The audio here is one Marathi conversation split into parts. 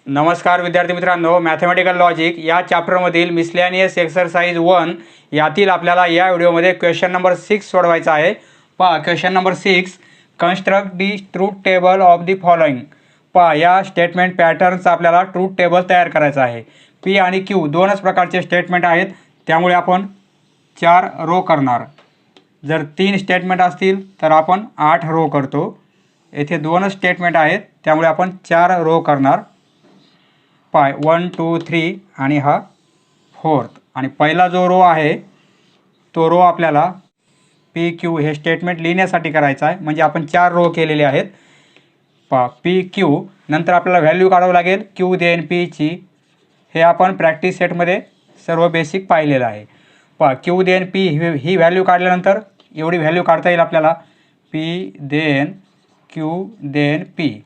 नमस्कार विद्यार्थी मित्रांनो, मॅथमॅटिकल लॉजिक या चॅप्टरमधील मिसलेनियस एक्सरसाइज 1 यातील आपल्याला या व्हिडिओमध्ये क्वेश्चन नंबर 6 सोडवायचा आहे. पहा question number 6, construct the truth table of the following. पहा या स्टेटमेंट पॅटर्नचा आपल्याला ट्रूथ टेबल तयार करायचा आहे. पी आणि क्यू दोनच प्रकारचे स्टेटमेंट आहेत, त्यामुळे आपण 4 रो करणार. जर 3 स्टेटमेंट असतील तर आपण 8 रो करतो. येथे 2च स्टेटमेंट आहेत, त्यामुळे आपण 4 रो करणार. 1 2 3 आणि हा 4th. आणि पहिला जो रो आहे तो रो आपल्याला पी क्यू हे स्टेटमेंट लिहिण्यासाठी करायचा आहे, म्हणजे आपण 4 रो केलेले आहेत. पी क्यू नंतर आपल्याला व्हॅल्यू काढावं लागेल क्यू देन पीची. हे आपण प्रॅक्टिस सेटमध्ये सर्व बेसिक पाहिलेलं आहे. क्यू देन पी ही व्हॅल्यू काढल्यानंतर एवढी व्हॅल्यू काढता येईल आपल्याला, P then Q then P.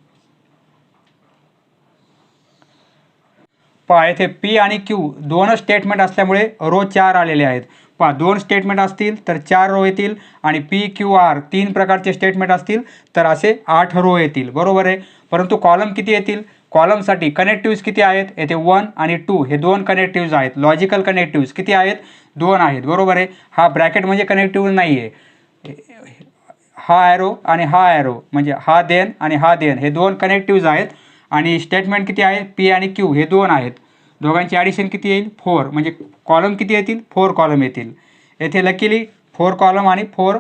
येथे पी आणि क्यू दोनच स्टेटमेंट असल्यामुळे रो 4 आलेले आहेत. 2 स्टेटमेंट असतील तर 4 रो येतील, आणि पी क्यू आर 3 प्रकारचे स्टेटमेंट असतील तर असे 8 रो येतील, बरोबर आहे. परंतु कॉलम किती येतील? कॉलमसाठी कनेक्टिव्ज किती आहेत? येथे 1 आणि 2 हे 2 कनेक्टिव्ज आहेत. लॉजिकल कनेक्टिव्ज किती आहेत? 2 आहेत, बरोबर आहे. हा ब्रॅकेट म्हणजे कनेक्टिव्ह नाही आहे. हा ॲरो आणि हा ॲरो म्हणजे हा देन आणि हा देन हे 2 कनेक्टिव्ज आहेत. आणि स्टेटमेंट किती आहे? पी आणि क्यू हे 2 आहेत. दोघांची ॲडिशन किती येईल? 4. म्हणजे कॉलम किती येतील? 4 कॉलम येतील. येथे लकीली 4 कॉलम आणि 4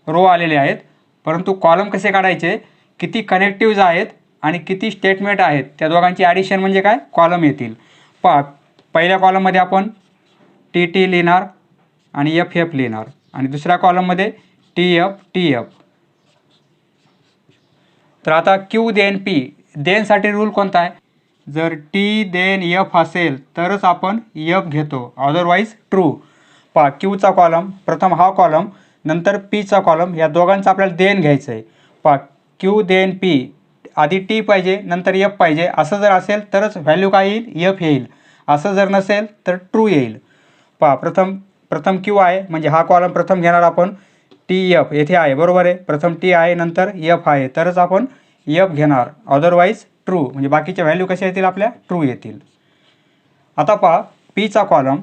रो आलेले आहेत. परंतु कॉलम कसे काढायचे? किती कनेक्टिव्ज आहेत आणि किती स्टेटमेंट आहेत त्या दोघांची ॲडिशन म्हणजे काय? कॉलम येतील. पहिल्या कॉलममध्ये आपण टी टी लिहिणार आणि एफ एफ लिहिणार, आणि दुसऱ्या कॉलममध्ये टी एफ. तर आता क्यू देन पी, देनसाठी रूल कोणता आहे? जर टी देन एफ असेल तरच आपण एफ घेतो, अदरवाईज ट्रू. क्यूचा कॉलम, प्रथम हा कॉलम नंतर पीचा कॉलम, या दोघांचा आपल्याला देन घ्यायचं आहे. क्यू देन पी, आधी टी पाहिजे नंतर एफ पाहिजे. असं जर असेल तरच व्हॅल्यू काय येईल? एफ येईल. असं जर नसेल तर ट्रू येईल. प्रथम क्यू आहे म्हणजे हा कॉलम प्रथम घेणार आपण. टी एफ येथे आहे, बरोबर आहे. प्रथम टी आहे नंतर एफ आहे, तरच आपण एफ घेणार, अदरवाईज ट्रू. म्हणजे बाकीच्या व्हॅल्यू कशा येतील? आपल्या ट्रू येतील. आता पीचा कॉलम,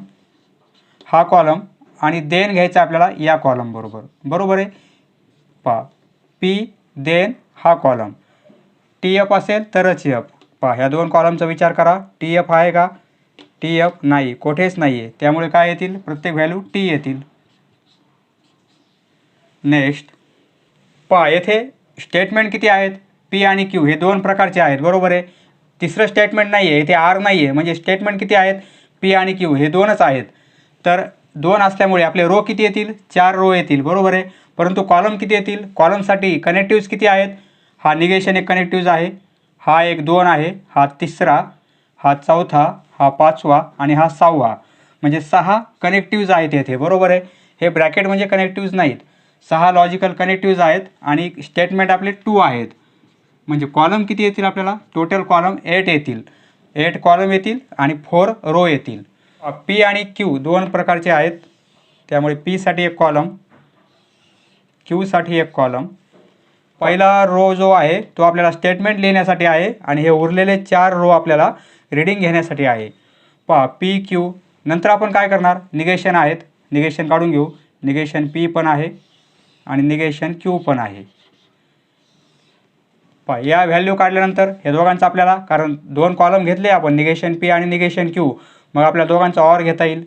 हा कॉलम, आणि देन घ्यायचा आपल्याला या कॉलम बरोबर, बरोबर आहे. पी देन हा कॉलम, टी एफ असेल तरच एफ. ह्या 2 कॉलमचा विचार करा. टी एफ आहे का? टी एफ नाही, कोठेच नाही आहे. त्यामुळे काय येतील? प्रत्येक व्हॅल्यू टी येतील. नेक्स्ट येथे स्टेटमेंट किती आहेत? पी आणि क्यू हे 2 प्रकारचे आहेत, बरोबर आहे. तिसरं स्टेटमेंट नाही आहे, इथे आर नाही आहे. म्हणजे स्टेटमेंट किती आहेत? पी आणि क्यू हे 2च आहेत. तर 2 असल्यामुळे आपले रो किती येतील? 4 रो येतील, बरोबर आहे. परंतु कॉलम किती येतील? कॉलमसाठी कनेक्टिव्ज किती आहेत? हा निगेशन एक कनेक्टिव्ज आहे, हा एक 2 आहे, हा तिसरा, हा चौथा, हा 5वा आणि हा 6वा. म्हणजे 6 कनेक्टिव्ज आहेत येथे, बरोबर आहे. हे ब्रॅकेट म्हणजे कनेक्टिव्ज नाहीत. 6 लॉजिकल कनेक्टिव्ज आहेत आणि स्टेटमेंट आपले 2 आहेत. म्हणजे कॉलम किती येतील आपल्याला? टोटल कॉलम 8 येतील. 8 कॉलम येतील आणि 4 रो येतील. पी आणि क्यू 2 प्रकारचे आहेत, त्यामुळे पीसाठी एक कॉलम, क्यूसाठी एक कॉलम. पहिला रो जो आहे तो आपल्याला स्टेटमेंट लिहिण्यासाठी आहे, आणि हे उरलेले 4 रो आपल्याला रीडिंग घेण्यासाठी आहे. पी क्यू नंतर आपण काय करणार? निगेशन आहेत, निगेशन काढून घेऊ. निगेशन पी पण आहे आणि निगेशन क्यू पण आहे. या व्हॅल्यू काढल्यानंतर हे दोघांचं आपल्याला, कारण 2 कॉलम घेतले आपण, निगेशन पी आणि निगेशन क्यू, मग आपल्या दोघांचा ऑर घेता येईल.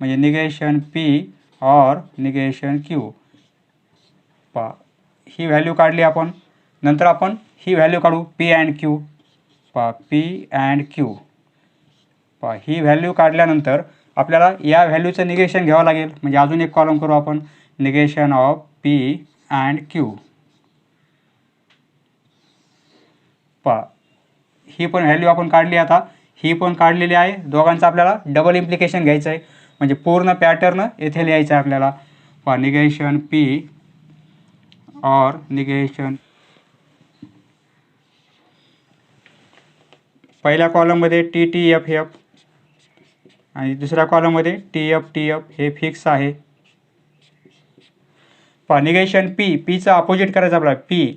म्हणजे negation P or negation Q. He value काढली आपण. नंतर आपण ही व्हॅल्यू काढू, P and Q. P and Q. He value काढल्यानंतर आपल्याला या व्हॅल्यूचं निगेशन घ्यावं लागेल. म्हणजे अजून एक कॉलम करू आपण, negation of P and Q. ही पण व्हॅल्यू आपण काढली. आता ही पण काढलेली आहे. दोघांचं आपल्याला डबल इम्प्लिकेशन घ्यायचं आहे, म्हणजे पूर्ण पॅटर्न येथे लिहायचं आहे आपल्याला. निगेशन पी ऑर निगेशन, पहिल्या कॉलममध्ये टी टी एफ एफ आणि दुसऱ्या कॉलममध्ये टी एफ हे फिक्स आहे. निगेशन पीचं अपोजिट करायचं आपल्याला.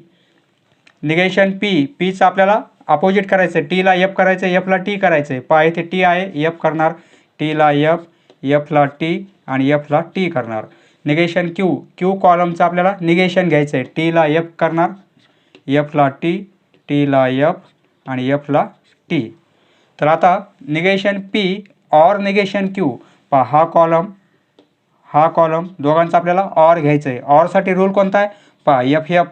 निगेशन पीचं आपल्याला अपोजिट करायचं आहे. टीला एफ करायचं आहे, एफला टी करायचं आहे. पहा इथे टी आहे, एफ करणार, टीला एफ, एफला टी आणि एफला टी करणार. निगेशन क्यू, क्यू कॉलमचं आपल्याला निगेशन घ्यायचं आहे. टीला एफ करणार, एफला टी, टीला एफ आणि एफला टी. तर आता negation P or negation Q. पहा हा कॉलम दोघांचा आपल्याला ऑर घ्यायचं आहे. ऑरसाठी रूल कोणता आहे? पहा एफ एफ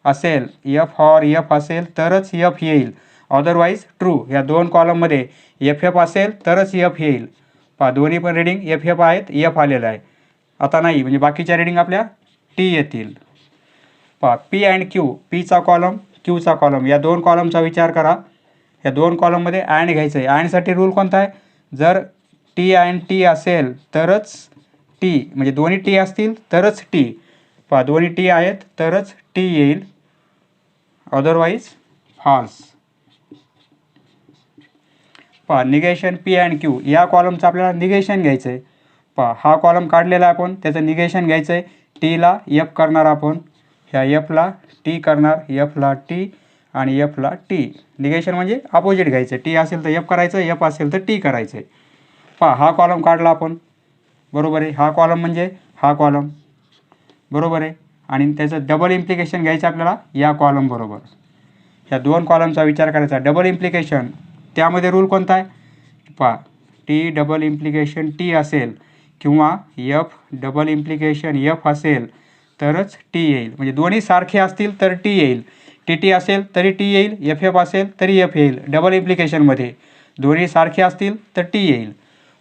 असेल, एफ ऑर एफ असेल तरच एफ येईल, अदरवाईज ट्रू. या दोन कॉलममध्ये एफ एफ असेल तरच एफ येईल. पहा दोन्ही पण रिडिंग एफ एफ आहेत, एफ आलेलं आहे. आता नाही, म्हणजे बाकीच्या रिडिंग आपल्या टी येतील. पहा पी अँड क्यू, पीचा कॉलम, क्यूचा कॉलम, या दोन कॉलमचा विचार करा. या दोन कॉलममध्ये अँड घ्यायचं आहे. अँडसाठी रूल कोणता आहे? जर टी अँड टी असेल तरच टी, म्हणजे दोन्ही टी असतील तरच टी. पहा दोन्ही टी आहेत तरच टी येईल, अदरवाईज फॉल्स. पहा निगेशन पी अँड क्यू, या कॉलमचं आपल्याला निगेशन घ्यायचं आहे. पहा हा कॉलम काढलेला आहे आपण, त्याचं निगेशन घ्यायचं आहे. टीला एफ करणार आपण, ह्या एफला टी करणार, एफला टी आणि एफला टी. निगेशन म्हणजे अपोजिट घ्यायचं. टी असेल तर एफ करायचं, एफ असेल तर टी करायचं. पहा हा कॉलम काढला आपण, बरोबर आहे. हा कॉलम म्हणजे हा कॉलम, बरोबर आहे. आणि त्याचं डबल इम्प्लिकेशन घ्यायचं आपल्याला या कॉलम बरोबर. ह्या दोन कॉलमचा विचार करायचा. डबल इम्प्लिकेशन, त्यामध्ये रूल कोणता आहे? पहा टी डबल इम्प्लिकेशन टी असेल किंवा एफ डबल इम्प्लिकेशन एफ असेल तरच टी येईल. म्हणजे दोन्ही सारखे असतील तर टी येईल. टी टी असेल तरी टी येईल, एफ एफ असेल तरी एफ येईल. डबल इम्प्लिकेशनमध्ये दोन्ही सारखे असतील तर टी येईल.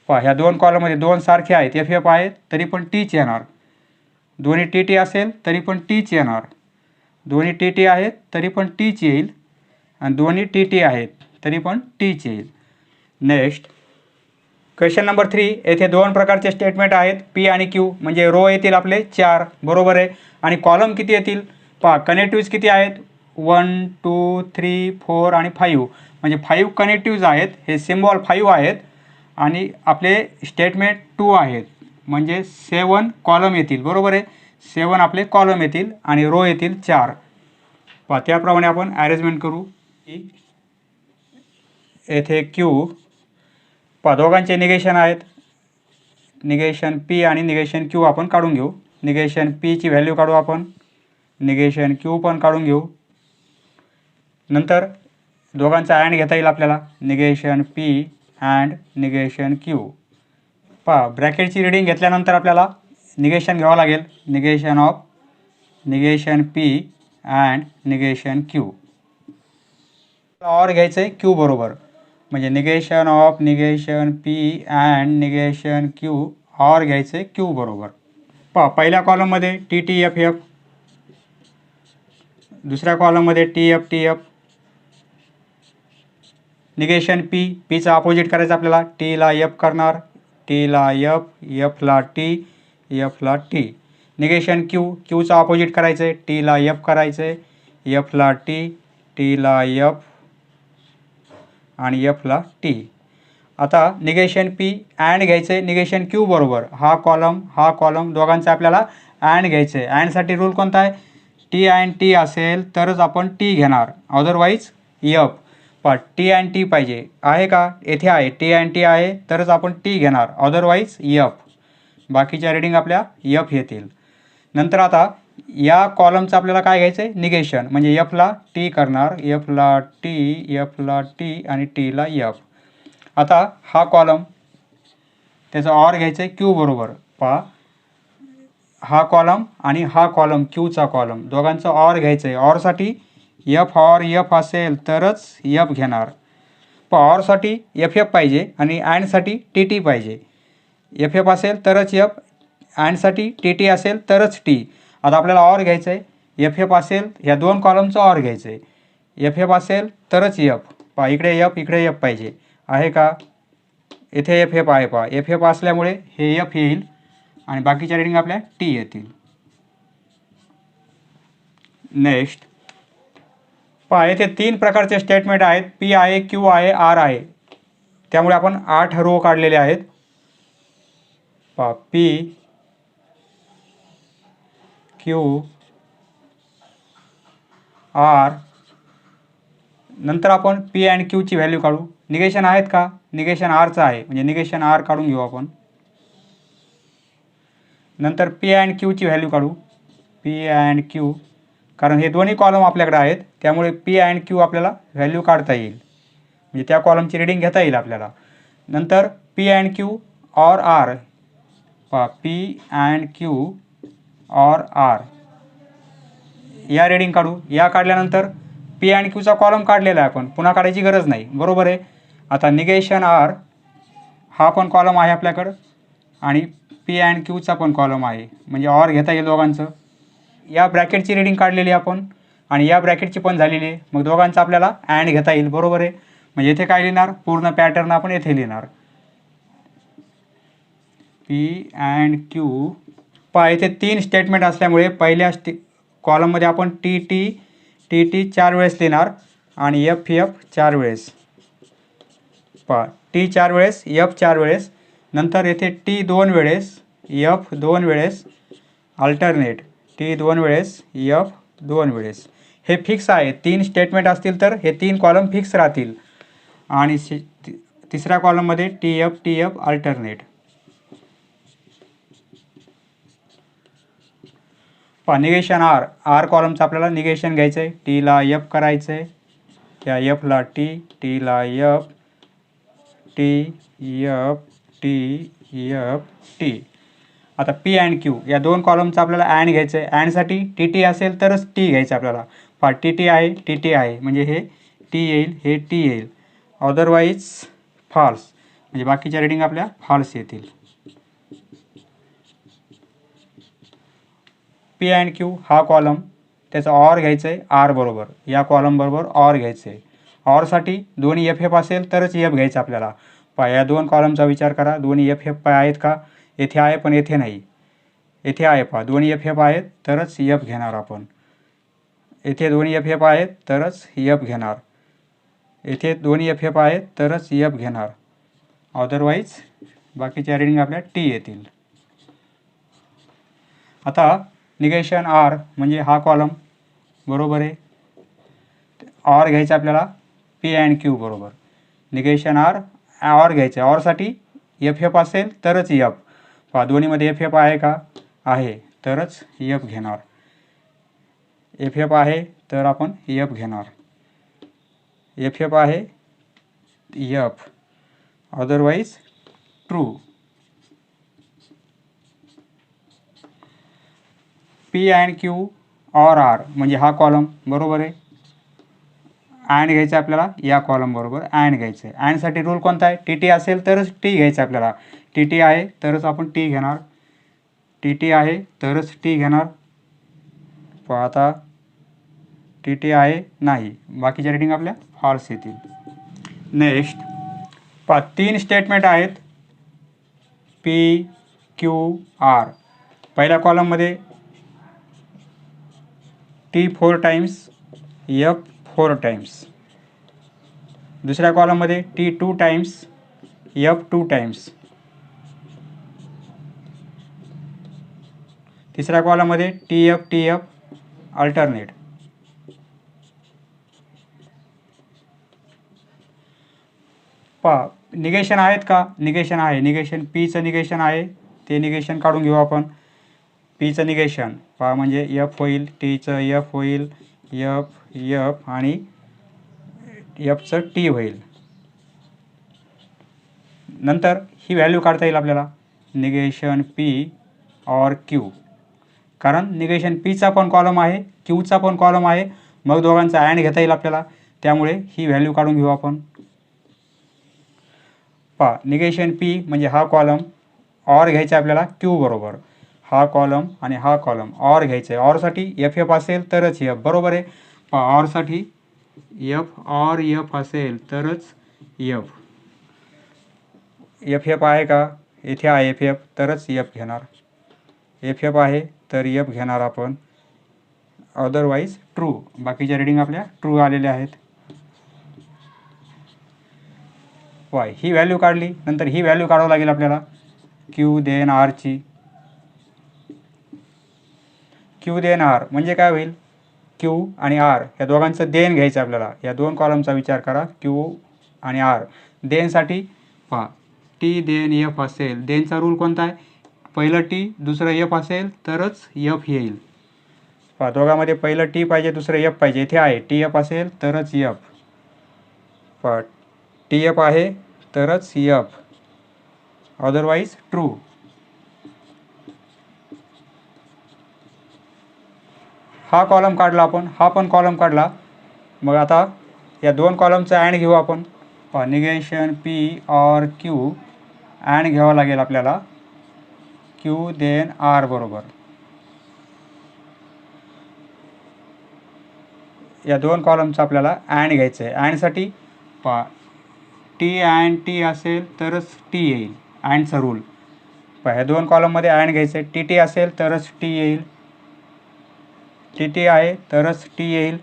पहा ह्या दोन कॉलममध्ये दोन सारखे आहेत, एफ एफ आहेत तरी पण टीच येणार. दोन्ही टी टी असेल तरी पण टीच येणार. दोन्ही टी टी आहेत तरी पण टीच येईल आणि दोन्ही टी टी आहेत तरी पण टीच येईल. Next question number 3. येथे दोन प्रकारचे स्टेटमेंट आहेत, पी आणि क्यू. म्हणजे रो येतील आपले 4, बरोबर आहे. आणि कॉलम किती येतील? पहा कनेक्टिव्ज किती आहेत? 1 2 3 4 आणि 5. म्हणजे 5 कनेक्टिव्ज आहेत. हे सिम्बॉल 5 आहेत आणि आपले स्टेटमेंट 2 आहेत. म्हणजे 7 कॉलम येतील, बरोबर आहे. 7 आपले कॉलम येतील आणि रो येतील 4. पहा त्याप्रमाणे आपण अरेंजमेंट करू. येथे क्यू, पहा दोघांचे निगेशन आहेत. निगेशन पी आणि निगेशन क्यू आपण काढून घेऊ. निगेशन पीची व्हॅल्यू काढू आपण, निगेशन क्यू पण काढून घेऊ. नंतर दोघांचा अँड घेता येईल आपल्याला, negation P and negation Q. पहा ब्रॅकेटची रिडिंग घेतल्यानंतर आपल्याला निगेशन घ्यावं लागेल. Negation of negation P and negation Q. Or घ्यायचं आहे क्यू बरोबर, म्हणजे negation of negation P and negation Q or घ्यायचं आहे क्यू बरोबर. पहा पहिल्या कॉलममध्ये टी टी एफ एफ, दुसऱ्या कॉलममध्ये T F T F. Negation P, पीचा अपोजिट करायचं आपल्याला. टीला एफ करणार, टीला एफ, एफला टी, एफला टी. निगेशन क्यू, क्यूचा अपोजिट करायचं आहे. टीला एफ करायचं आहे, एफला टी, टीला एफ आणि एफला टी. आता निगेशन पी अँड घ्यायचं आहे निगेशन क्यू बरोबर. हा कॉलम दोघांचा आपल्याला अँड घ्यायचं आहे. अँडसाठी रूल कोणता आहे? टी अँड टी असेल तरच आपण टी घेणार, अदरवाईज एफ. पण टी अँड टी पाहिजे, आहे का? येथे आहे, टी अँड टी आहे तरच आपण टी घेणार, अदरवाईज एफ. बाकीच्या रिडिंग आपल्या एफ येतील. नंतर आता या कॉलमचं आपल्याला काय घ्यायचं आहे? निगेशन, म्हणजे एफला टी करणार, एफला टी, एफला टी आणि टीला एफ. आता हा कॉलम, त्याचा ऑर घ्यायचं आहे क्यू बरोबर. पहा हा कॉलम आणि हा कॉलम क्यूचा कॉलम दोघांचा ऑर घ्यायचं आहे. ऑरसाठी एफ ऑर एफ असेल तरच एफ घेणार. ऑरसाठी एफ एफ पाहिजे आणि अँडसाठी टी टी पाहिजे. एफ एफ असेल तरच एफ, अँडसाठी टी टी असेल तरच टी. आता आपल्याला ऑर घ्यायचं आहे. एफ एफ असेल, ह्या दोन कॉलमचं ऑर घ्यायचं आहे. एफ एफ असेल तरच एफ. पहा इकडे एफ पाहिजे, आहे का? इथे एफ एफ आहे. पहा एफ एफ असल्यामुळे हे एफ येईल आणि बाकीच्या रिडिंग आपल्या टी येतील. नेक्स्ट पहा येथे 3 प्रकारचे स्टेटमेंट आहेत, पी आहे, क्यू आहे, आर आहे. त्यामुळे आपण 8 रो काढलेले आहेत. पहा पी, क्यू, आर, नंतर आपण पी अँड क्यूची व्हॅल्यू काढू. निगेशन आहेत का? निगेशन आरचं आहे, म्हणजे निगेशन आर काढून घेऊ आपण. नंतर पी अँड क्यूची व्हॅल्यू काढू. पी अँड क्यू, कारण हे दोन्ही कॉलम आपल्याकडे आहेत त्यामुळे पी अँड क्यू आपल्याला व्हॅल्यू काढता येईल, म्हणजे त्या कॉलमची रिडिंग घेता येईल आपल्याला. नंतर P and Q or R, P and Q or R या रिडिंग काढू. या काढल्यानंतर पी अँड क्यूचा कॉलम काढलेला आहे आपण, पुन्हा काढायची गरज नाही, बरोबर आहे. आता निगेशन आर हा पण कॉलम आहे आपल्याकडं आणि पी अँड क्यूचा पण कॉलम आहे, म्हणजे ऑर घेता येईल दोघांचं. या ब्रॅकेटची रिडिंग काढलेली आपण आणि या ब्रॅकेटची पण झालेली आहे, मग दोघांचं आपल्याला अँड घेता येईल, बरोबर आहे. म्हणजे इथे काय लिहिणार, पूर्ण पॅटर्न आपण येथे लिहिणार. पी अँड क्यू इथे 3 स्टेटमेंट असल्यामुळे पहिल्या कॉलममध्ये आपण टी 4 वेळेस लिहिणार आणि एफ 4 वेळेस. टी 4 वेळेस, एफ 4 वेळेस, नंतर येथे टी 2 वेळेस, एफ 2 वेळेस, अल्टरनेट टी 2 वेळेस, एफ 2 वेळेस. हे फिक्स आहे. 3 स्टेटमेंट असतील तर हे 3 कॉलम फिक्स राहतील. आणि तिसऱ्या कॉलममध्ये T F alternate. Negation R कॉलमचं आपल्याला निगेशन घ्यायचं आहे. टीला एफ करायचं आहे, त्या एफला टीला एफ, टी. आता पी अँड क्यू या 2 कॉलमचं आपल्याला अँड घ्यायचं आहे. अँडसाठी टी असेल तरच टी घ्यायचं आपल्याला. टी आहे म्हणजे हे टी येईल, हे टी येईल, अदरवाईज फॉल्स, म्हणजे बाकीच्या रिडिंग आपल्या फॉल्स येतील. पी अँड क्यू हा कॉलम, त्याचा ऑर घ्यायचं आहे आर बरोबर, या कॉलम बरोबर ऑर घ्यायचं आहे. ऑरसाठी दोन्ही एफ असेल तरच एफ घ्यायचं आपल्याला. या 2 कॉलमचा विचार करा, दोन्ही एफ आहेत का? येथे आहे पण येथे नाही. येथे आहे दोन्ही एफ आहेत तरच एफ घेणार आपण. येथे दोन्ही एफ आहेत तरच एफ घेणार. येथे दोन्ही एफ आहेत तरच एफ घेणार, अदरवाईज बाकीच्या रिडिंग आपल्या टी येतील. आता निगेशन आर म्हणजे हा कॉलम, बरोबर आहे. ऑर घ्यायचं आपल्याला पी अँड क्यू बरोबर. निगेशन ऑर घ्यायचं आहे. ऑरसाठी एफ असेल तरच एफ. दोन्हीमध्ये एफ आहे का? आहे तरच एफ घेणार. एफ आहे तर आपण एफ घेणार. एफ आहे F, otherwise true. P and Q or R म्हणजे हा कॉलम, बरोबर आहे. अँड घ्यायचं आपल्याला या कॉलम बरोबर अँड घ्यायचं आहे. अँडसाठी रूल कोणता आहे? टी असेल तरच टी घ्यायचं आपल्याला. टी आहे तरच आपण टी घेणार. टी आहे तरच टी घेणार. आता टी आहे नाही, बाकीच्या रिडिंग आपल्या फॉल्स येतील. नेक्स्ट 3 स्टेटमेंट आहेत पी क्यू आर. पहिल्या कॉलममध्ये टी 4 टाइम्स, एफ 4 टाइम्स. दुसऱ्या कॉलममध्ये टी 2 टाइम्स, एफ 2 टाइम्स. तिसऱ्या कॉलममध्ये टी एफ अल्टरनेट. निगेशन आहेत का? निगेशन आहे. निगेशन पीचं निगेशन आहे, ते निगेशन काढून घेऊ आपण. पीचं निगेशन म्हणजे एफ होईल, टीचं एफ होईल, एफ आणि एफचं टी होईल. नंतर ही व्हॅल्यू काढता येईल आपल्याला, निगेशन पी ऑर क्यू, कारण निगेशन पीचा पण कॉलम आहे, क्यूचा पण कॉलम आहे, मग दोघांचा अँड घेता येईल आपल्याला. त्यामुळे ही व्हॅल्यू काढून घेऊ आपण. निगेशन पी म्हणजे हा कॉलम, ऑर घ्यायचा आपल्याला क्यू बरोबर. हा कॉलम आणि हा कॉलम ऑर घ्यायचा आहे. ऑरसाठी एफ असेल तरच एफ, बरोबर आहे. ऑरसाठी एफ असेल तरच एफ. एफ आहे का? येथे आहे एफ तरच एफ घेणार. एफ आहे तर एफ घेणार आपण, अदरवाईज ट्रू. बाकीच्या रिडिंग आपल्या ट्रू आलेल्या आहेत. ही व्हॅल्यू काढली. नंतर ही व्हॅल्यू काढावं लागेल आपल्याला क्यू देन आरची. क्यू देन आर म्हणजे काय होईल? क्यू आणि आर या दोघांचं देण घ्यायचं आपल्याला. या दोन कॉलमचा विचार करा, क्यू आणि आर. देणसाठी पहा टी देन एफ असेल. देनचा रूल कोणता आहे? पहिलं टी दुसरं एफ असेल तरच एफ येईल. पहा दोघांमध्ये पहिलं टी पाहिजे दुसरं एफ पाहिजे. इथे आहे टी एफ असेल तरच एफ. पहा टी एफ आहे तरच एफ, अदरवाईज ट्रू. हा कॉलम काढला आपण, हा पण कॉलम काढला. मग आता या दोन कॉलमचं ॲड घेऊ आपण. पहा negation P or Q add घ्यावं लागेल आपल्याला. क्यू देन आर बरोबर. या दोन कॉलमचं आपल्याला ॲड घ्यायचं आहे. ॲडसाठी पहा टी अँड टी असेल तरच टी येईल. अँडचा रूल पहा ह्या दोन कॉलममध्ये ॲड घ्यायचं आहे. टी टी असेल तरच टी येईल. टी टी आहे तरच टी येईल.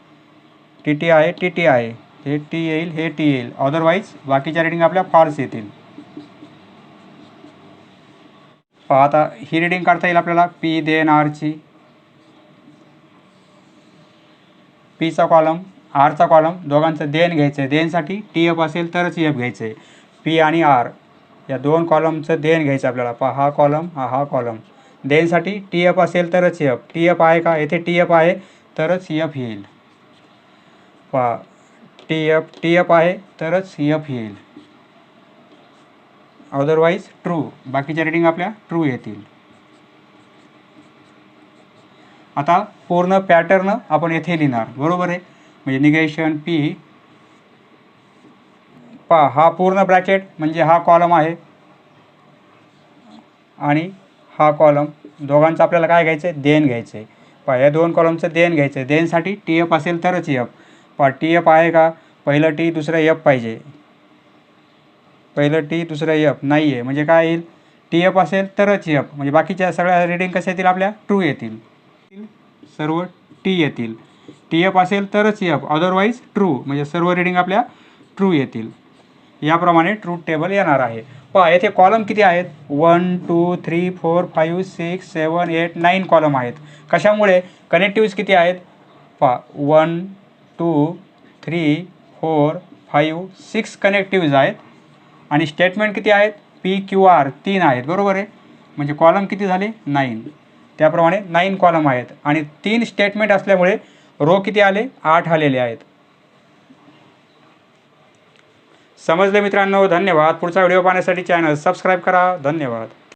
टी टी आहे टी टी आहे, हे टी येईल हे टी येईल, अदरवाईज बाकीच्या रिडिंग आपल्या फॉल्स येतील. पहा आता ही रिडिंग काढता येईल आपल्याला पी देन आरची. पीचा कॉलम आरचा कॉलम दोघांचं देण घ्यायचं आहे. देणसाठी टी एफ असेल तरच एफ घ्यायचं आहे. पी आणि आर या दोन कॉलमचं देण घ्यायचं आपल्याला. पहा हा कॉलम हा कॉलम. देणसाठी टी एफ असेल तरच एफ. टी एफ आहे का? येथे टी एफ आहे तरच एफ येईल. पहा टी एफ आहे तरच एफ येईल, अदरवाईज ट्रू. बाकीच्या रिडिंग आपल्या ट्रू येतील. आता पूर्ण पॅटर्न आपण येथे लिहिणार, बरोबर आहे. म्हणजे निगेशन पी. पहा हा पूर्ण ब्रॅकेट म्हणजे हा कॉलम आहे आणि हा कॉलम. दोघांचं आपल्याला काय घ्यायचं आहे? देण घ्यायचं आहे. पहा या दोन कॉलमचं देण घ्यायचं आहे. देणसाठी टी एफ असेल तरच एफ. पहा टी एफ आहे का? पहिलं टी दुसरं एफ पाहिजे. पहिलं टी दुसरं एफ नाही आहे, म्हणजे काय येईल? टी एफ असेल तरच एफ, म्हणजे बाकीच्या सगळ्या रिडिंग कशा येतील आपल्या? ट्रू येतील. सर्व टी येतील. टी एफ असेल तरच एफ, अदरवाईज ट्रू, म्हणजे सर्व रिडिंग आपल्या ट्रू येतील. याप्रमाणे ट्रूथ टेबल येणार आहे. पहा येथे कॉलम किती आहेत? 1 2 3 4 5 6 7 8 9 कॉलम आहेत. कशामुळे? कनेक्टिव्ज किती आहेत? पहा 1 2 3 4 5 6 कनेक्टिव्ज आहेत आणि स्टेटमेंट किती आहेत? पी क्यू आर 3 आहेत, बरोबर आहे. म्हणजे कॉलम किती झाले? 9. त्याप्रमाणे 9 कॉलम आहेत आणि 3 स्टेटमेंट असल्यामुळे रो किती आले? 8 आलेले आहेत. समजले मित्रांनो? धन्यवाद. पुढचा व्हिडिओ पाहण्यासाठी चॅनल सबस्क्राईब करा. धन्यवाद.